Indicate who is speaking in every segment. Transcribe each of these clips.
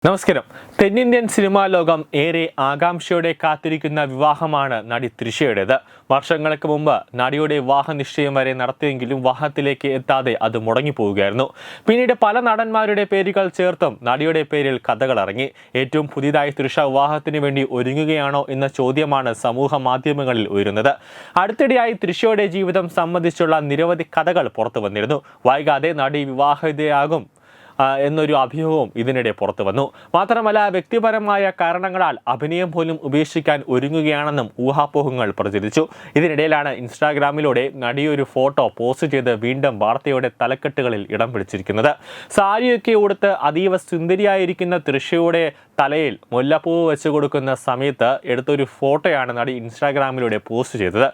Speaker 1: നമസ്കാരം. തെന്നിന്ത്യൻ സിനിമാ ലോകം ഏറെ ആകാംക്ഷയോടെ കാത്തിരിക്കുന്ന വിവാഹമാണ് നടി തൃഷയുടേത്. വർഷങ്ങൾക്ക് മുമ്പ് നടിയുടെ വിവാഹ നിശ്ചയം വരെ നടത്തിയെങ്കിലും വിവാഹത്തിലേക്ക് എത്താതെ അത് മുടങ്ങിപ്പോവുകയായിരുന്നു. പിന്നീട് പല നടന്മാരുടെ പേരുകൾ ചേർത്തും നടിയുടെ പേരിൽ കഥകളിറങ്ങി. ഏറ്റവും പുതിയതായി തൃഷ വിവാഹത്തിന് വേണ്ടി ഒരുങ്ങുകയാണോ എന്ന ചോദ്യമാണ് സമൂഹ മാധ്യമങ്ങളിൽ ഉയരുന്നത്. അടുത്തിടെയായി തൃഷയുടെ ജീവിതം സംബന്ധിച്ചുള്ള നിരവധി കഥകൾ പുറത്തു വന്നിരുന്നു. വൈകാതെ നടി വിവാഹിതയാകും എന്നൊരു അഭ്യൂഹവും ഇതിനിടെ പുറത്തു വന്നു. മാത്രമല്ല, വ്യക്തിപരമായ കാരണങ്ങളാൽ അഭിനയം പോലും ഉപേക്ഷിക്കാൻ ഒരുങ്ങുകയാണെന്നും ഊഹാപോഹങ്ങൾ പ്രചരിച്ചു. ഇതിനിടയിലാണ് ഇൻസ്റ്റാഗ്രാമിലൂടെ നടിയൊരു ഫോട്ടോ പോസ്റ്റ് ചെയ്ത് വീണ്ടും വാർത്തയുടെ തലക്കെട്ടുകളിൽ ഇടം പിടിച്ചിരിക്കുന്നത്. സാരിയൊക്കെ ഉടുത്ത് അതീവ സുന്ദരിയായിരിക്കുന്ന തൃഷയുടെ തലയിൽ മുല്ലപ്പൂവ് വെച്ച് കൊടുക്കുന്ന സമയത്ത് എടുത്തൊരു ഫോട്ടോയാണ് നടി ഇൻസ്റ്റാഗ്രാമിലൂടെ പോസ്റ്റ് ചെയ്തത്.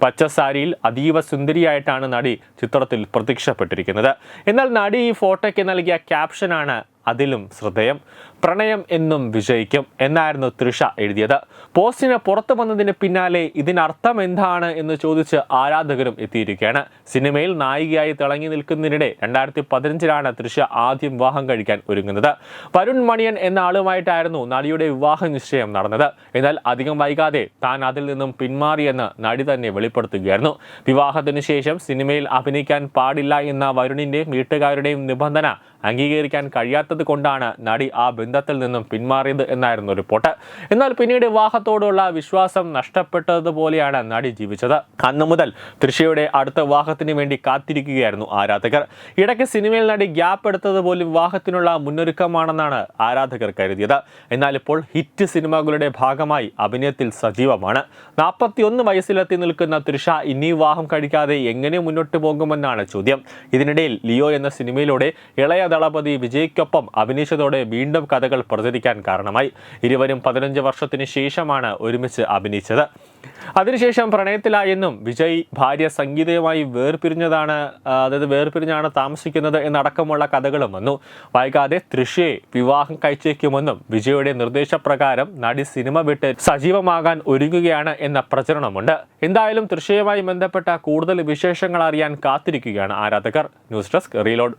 Speaker 1: പച്ച സാരിയിൽ അതീവ സുന്ദരിയായിട്ടാണ് നടി ചിത്രത്തിൽ പ്രത്യക്ഷപ്പെട്ടിരിക്കുന്നത്. എന്നാൽ നടി ഈ ഫോട്ടോയ്ക്ക് നൽകിയ ക്യാപ്ഷനാണ് അതിലും ശ്രദ്ധേയം. പ്രണയം എന്നും വിജയിക്കും എന്നായിരുന്നു തൃഷ എഴുതിയത്. പോസ്റ്റിന് പുറത്തു വന്നതിന് പിന്നാലെ ഇതിനർത്ഥം എന്താണ് എന്ന് ചോദിച്ച് ആരാധകരും എത്തിയിരിക്കുകയാണ്. സിനിമയിൽ നായികയായി തിളങ്ങി നിൽക്കുന്നതിനിടെ 2015 തൃഷ ആദ്യം വിവാഹം കഴിക്കാൻ ഒരുങ്ങുന്നത്. വരുൺ മണിയൻ എന്ന ആളുമായിട്ടായിരുന്നു നടിയുടെ വിവാഹ നിശ്ചയം നടന്നത്. എന്നാൽ അധികം വൈകാതെ താൻ അതിൽ നിന്നും പിന്മാറിയെന്ന് നടി തന്നെ വെളിപ്പെടുത്തുകയായിരുന്നു. വിവാഹത്തിന് ശേഷം സിനിമയിൽ അഭിനയിക്കാൻ പാടില്ല എന്ന വരുണിന്റെയും വീട്ടുകാരുടെയും നിബന്ധന അംഗീകരിക്കാൻ കഴിയാത്തത് കൊണ്ടാണ് നടി ആ ബന്ധത്തിൽ നിന്നും പിന്മാറിയത് എന്നായിരുന്നു റിപ്പോർട്ട്. എന്നാൽ പിന്നീട് വിവാഹത്തോടുള്ള വിശ്വാസം നഷ്ടപ്പെട്ടതുപോലെയാണ് നടി ജീവിച്ചത്. അന്നു മുതൽ തൃഷയുടെ അടുത്ത വിവാഹത്തിന് വേണ്ടി കാത്തിരിക്കുകയായിരുന്നു ആരാധകർ. ഇടയ്ക്ക് സിനിമയിൽ നടി ഗ്യാപ്പ് എടുത്തത് പോലും വിവാഹത്തിനുള്ള മുന്നൊരുക്കമാണെന്നാണ് ആരാധകർ കരുതിയത്. എന്നാൽ ഇപ്പോൾ ഹിറ്റ് സിനിമകളുടെ ഭാഗമായി അഭിനയത്തിൽ സജീവമാണ്. 41 വയസ്സിലെത്തി നിൽക്കുന്ന തൃഷ ഇനി വിവാഹം കഴിക്കാതെ എങ്ങനെ മുന്നോട്ട് പോകുമെന്നാണ് ചോദ്യം. ഇതിനിടയിൽ ലിയോ എന്ന സിനിമയിലൂടെ ഇളയ ദളപതി വിജയ്ക്കൊപ്പം അഭിനയിച്ചതോടെ വീണ്ടും കഥകൾ പ്രചരിക്കാൻ കാരണമായി. ഇരുവരും 15 വർഷത്തിന് ശേഷമാണ് ഒരുമിച്ച് അഭിനയിച്ചത്. അതിനുശേഷം പ്രണയത്തിലായെന്നും വിജയ് ഭാര്യ സംഗീതയുമായി വേർപിരിഞ്ഞാണ് താമസിക്കുന്നത് എന്നടക്കമുള്ള കഥകളും വന്നു. വൈകാതെ തൃഷയെ വിവാഹം കഴിച്ചേക്കുമെന്നും വിജയുടെ നിർദ്ദേശപ്രകാരം നടി സിനിമ വിട്ട് സജീവമാകാൻ ഒരുങ്ങുകയാണ് എന്ന പ്രചരണമുണ്ട്. എന്തായാലും തൃഷയുമായി ബന്ധപ്പെട്ട കൂടുതൽ വിശേഷങ്ങൾ അറിയാൻ കാത്തിരിക്കുകയാണ് ആരാധകർ. News desk reload.